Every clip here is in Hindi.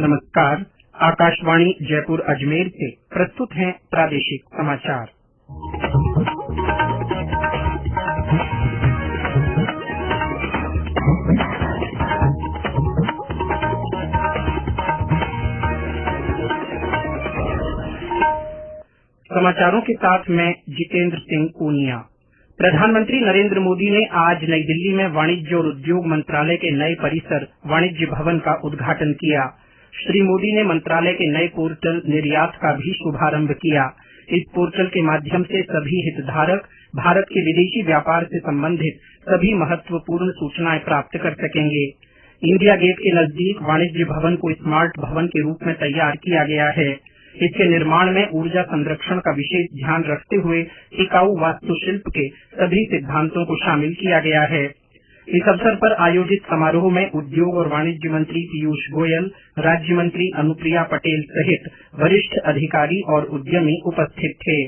नमस्कार। आकाशवाणी जयपुर अजमेर से प्रस्तुत हैं प्रादेशिक समाचार। समाचारों के साथ मैं जितेंद्र सिंह पूनिया। प्रधानमंत्री नरेंद्र मोदी ने आज नई दिल्ली में वाणिज्य और उद्योग मंत्रालय के नए परिसर वाणिज्य भवन का उद्घाटन किया। श्री मोदी ने मंत्रालय के नए पोर्टल निर्यात का भी शुभारंभ किया। इस पोर्टल के माध्यम से सभी हितधारक भारत के विदेशी व्यापार से संबंधित सभी महत्वपूर्ण सूचनाएं प्राप्त कर सकेंगे। इंडिया गेट के नजदीक वाणिज्य भवन को स्मार्ट भवन के रूप में तैयार किया गया है। इसके निर्माण में ऊर्जा संरक्षण का विशेष ध्यान रखते हुए टिकाऊ वास्तुशिल्प के सभी सिद्धांतों को शामिल किया गया है। इस अवसर पर आयोजित समारोह में उद्योग और वाणिज्य मंत्री पीयूष गोयल, राज्य मंत्री अनुप्रिया पटेल सहित वरिष्ठ अधिकारी और उद्यमी उपस्थित थे।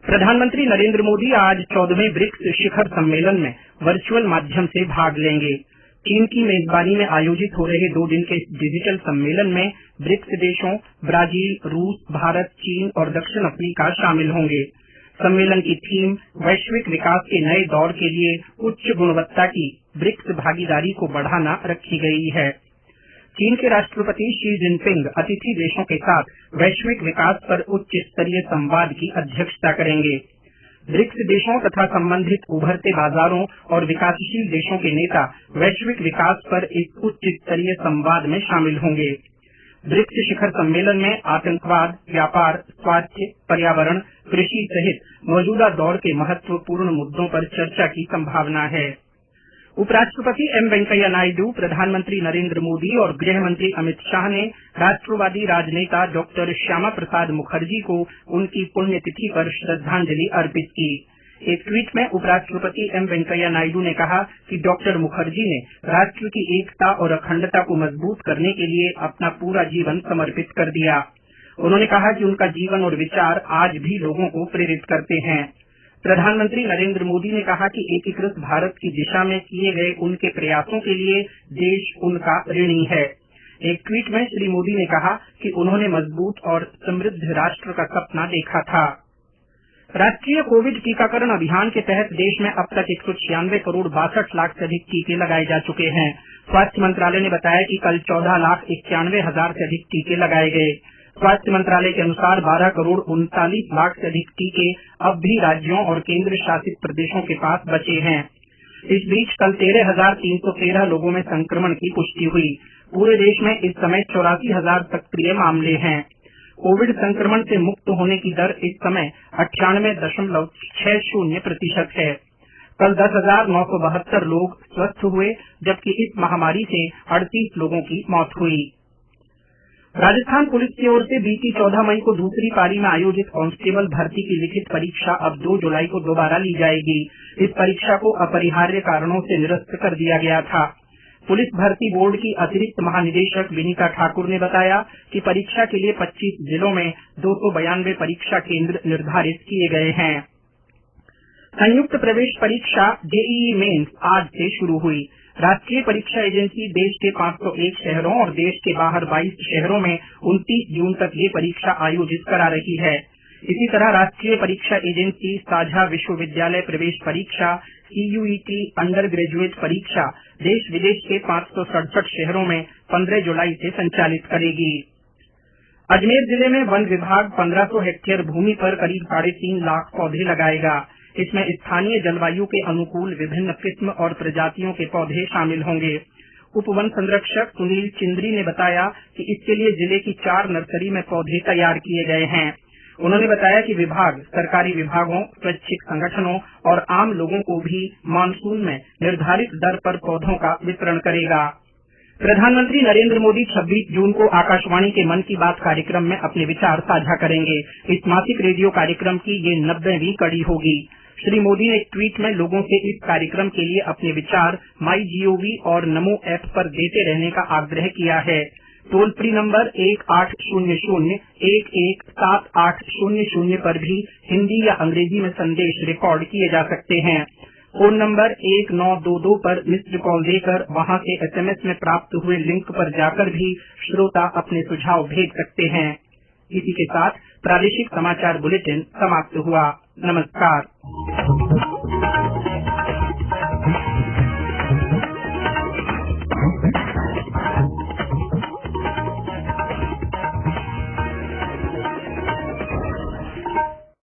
प्रधानमंत्री नरेंद्र मोदी आज 14वें ब्रिक्स शिखर सम्मेलन में वर्चुअल माध्यम से भाग लेंगे। चीन की मेजबानी में आयोजित हो रहे 2 दिन के इस डिजिटल सम्मेलन में ब्रिक्स देशों ब्राजील, रूस, भारत, चीन और दक्षिण अफ्रीका शामिल होंगे। सम्मेलन की थीम वैश्विक विकास के नए दौर के लिए उच्च गुणवत्ता की ब्रिक्स भागीदारी को बढ़ाना रखी गई है। चीन के राष्ट्रपति शी जिनपिंग अतिथि देशों के साथ वैश्विक विकास पर उच्च स्तरीय संवाद की अध्यक्षता करेंगे। ब्रिक्स देशों तथा संबंधित उभरते बाजारों और विकासशील देशों के नेता वैश्विक विकास पर इस उच्च स्तरीय संवाद में शामिल होंगे। ब्रिक्स शिखर सम्मेलन में आतंकवाद, व्यापार, स्वास्थ्य, पर्यावरण, कृषि सहित मौजूदा दौर के महत्वपूर्ण मुद्दों पर चर्चा की संभावना है। उपराष्ट्रपति एम वेंकैया नायडू, प्रधानमंत्री नरेंद्र मोदी और गृह मंत्री अमित शाह ने राष्ट्रवादी राजनेता डॉक्टर श्यामा प्रसाद मुखर्जी को उनकी पुण्यतिथि पर श्रद्धांजलि अर्पित की। एक ट्वीट में उपराष्ट्रपति एम वेंकैया नायडू ने कहा कि डॉक्टर मुखर्जी ने राष्ट्र की एकता और अखंडता को मजबूत करने के लिए अपना पूरा जीवन समर्पित कर दिया। उन्होंने कहा कि उनका जीवन और विचार आज भी लोगों को प्रेरित करते हैं। प्रधानमंत्री नरेंद्र मोदी ने कहा कि एकीकृत भारत की दिशा में किए गए उनके प्रयासों के लिए देश उनका ऋणी है। एक ट्वीट में श्री मोदी ने कहा कि उन्होंने मजबूत और समृद्ध राष्ट्र का सपना देखा था। राष्ट्रीय कोविड टीकाकरण अभियान के तहत देश में अब तक 196 करोड़ 62 लाख से अधिक टीके लगाए जा चुके हैं। स्वास्थ्य मंत्रालय ने बताया कि कल 14,91,000 से अधिक टीके लगाए गए। स्वास्थ्य मंत्रालय के अनुसार 12 करोड़ 39 लाख से अधिक टीके अब भी राज्यों और केंद्र शासित प्रदेशों के पास बचे हैं। इस बीच कल 13,313 लोगों में संक्रमण की पुष्टि हुई। पूरे देश में इस समय 84,000 सक्रिय मामले हैं। कोविड संक्रमण से मुक्त होने की दर इस समय 98.60% है। कल 10,972 लोग स्वस्थ हुए, जबकि इस महामारी से 38 लोगों की मौत हुई। राजस्थान पुलिस की ओर से बीती 14 मई को दूसरी पारी में आयोजित कांस्टेबल भर्ती की लिखित परीक्षा अब 2 जुलाई को दोबारा ली जाएगी। इस परीक्षा को अपरिहार्य कारणों से निरस्त कर दिया गया था। पुलिस भर्ती बोर्ड की अतिरिक्त महानिदेशक विनीता ठाकुर ने बताया कि परीक्षा के लिए 25 जिलों में 292 परीक्षा केंद्र निर्धारित किए गए हैं। संयुक्त प्रवेश परीक्षा जेईई मेंस आज से शुरू हुई। राष्ट्रीय परीक्षा एजेंसी देश के 501 शहरों और देश के बाहर 22 शहरों में 29 जून तक ये परीक्षा आयोजित करा रही है। इसी तरह राष्ट्रीय परीक्षा एजेंसी साझा विश्वविद्यालय प्रवेश परीक्षा सीयूईटी अंडर ग्रेजुएट परीक्षा देश विदेश के 567 शहरों में 15 जुलाई से संचालित करेगी। अजमेर जिले में वन विभाग 1500 हेक्टेयर भूमि पर करीब 3.5 लाख पौधे लगाएगा। इसमें स्थानीय जलवायु के अनुकूल विभिन्न किस्म और प्रजातियों के पौधे शामिल होंगे। उप वन संरक्षक सुनील चिंद्री ने बताया कि इसके लिए जिले की 4 नर्सरी में पौधे तैयार किए गए हैं। उन्होंने बताया कि विभाग सरकारी विभागों, स्वैच्छिक संगठनों और आम लोगों को भी मानसून में निर्धारित दर पर पौधों का वितरण करेगा। प्रधानमंत्री नरेंद्र मोदी 26 जून को आकाशवाणी के मन की बात कार्यक्रम में अपने विचार साझा करेंगे। इस मासिक रेडियो कार्यक्रम की ये 90वीं कड़ी होगी। श्री मोदी ने एक ट्वीट में लोगों से इस कार्यक्रम के लिए अपने विचार MyGov और नमो ऐप पर देते रहने का आग्रह किया है। टोल फ्री नंबर 1800-117800 पर भी हिंदी या अंग्रेजी में संदेश रिकॉर्ड किए जा सकते हैं। फोन नंबर 1922 पर मिस्ड कॉल देकर वहां से SMS में प्राप्त हुए लिंक पर जाकर भी श्रोता अपने सुझाव भेज सकते हैं। इसी के साथ प्रादेशिक समाचार बुलेटिन समाप्त हुआ। नमस्कार।